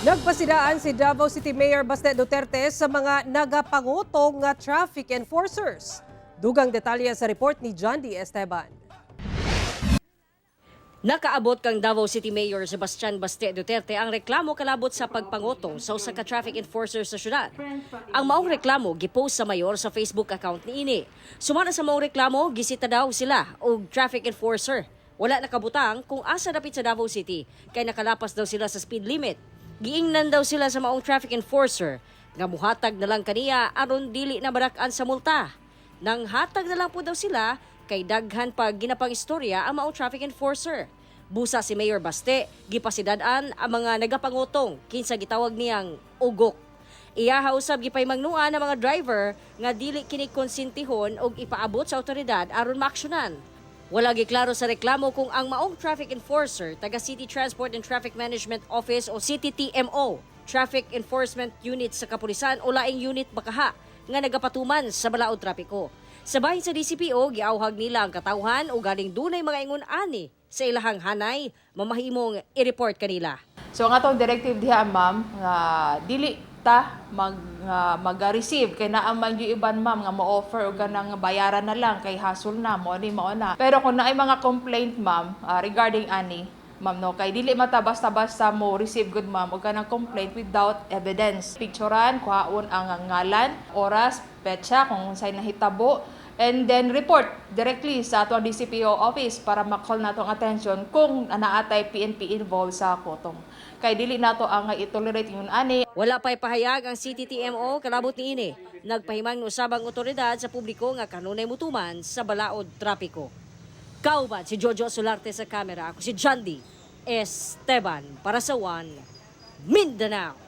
Nagpasidaan si Davao City Mayor Baste Duterte sa mga nagapangutong nga traffic enforcers. Dugang detalye sa report ni John D. Esteban. Nakaabot kang Davao City Mayor Sebastian Baste Duterte ang reklamo kalabot sa pagpangutong sa usa ka traffic enforcer sa syudad. Ang maong reklamo gipost sa mayor sa Facebook account niini. Sumara sa maong reklamo, gisita daw sila og traffic enforcer. Wala nakabutang kung asa dapit sa Davao City kay nakalapas daw sila sa speed limit. Giingnan daw sila sa maong traffic enforcer nga muhatag na lang kaniya aron dili na barakan sa multa. Nang hatag na lang po daw sila kay daghan pag ginapang istorya ang maong traffic enforcer. Busa si Mayor Baste, gipasidad-an ang mga nagapangutong kinsa gitawag niyang ugok. Iyaha usab gipay magnuan ang mga driver nga dili kini konsintihon og ipaabot sa awtoridad aron maaksyonan. Wala giklaro sa reklamo kung ang maong traffic enforcer taga City Transport and Traffic Management Office o CTTMO, Traffic Enforcement Unit sa Kapulisan o laing unit bakaha nga nagapatuman sa balaod trapiko. Sa bahin sa DCPO, giawhag nila ang katawhan o galing dunay mga ingon ani sa ilahang hanay, mamahimong i-report kanila. So ang atong directive diha ma'am, dili ta mag-receive kay naa man yung iban ma'am nga mo-offer og kanang bayaran na lang kay hassle na mo ni mao na. Pero kung naay mga complaint ma'am regarding ani ma'am no kay dili mata basta-basta mo receive good ma'am og kanang complaint without evidence. Picturean, kuhaon ang ngalan, oras, petsa kung unsay nahitabo, and then report directly sa atong DCPO office para ma-call nato ang attention kung naatay PNP involved sa kotong. Kay dili nato ang i-tolerate yun ani. Wala pa'y pahayag ang CTTMO kalabot niini. Nagpahimang usabang otoridad sa publiko nga kanunay mutuman sa balaod trapiko. Kauban si Jojo Solarte sa kamera. Ako si John D. Esteban para sa One Mindanao.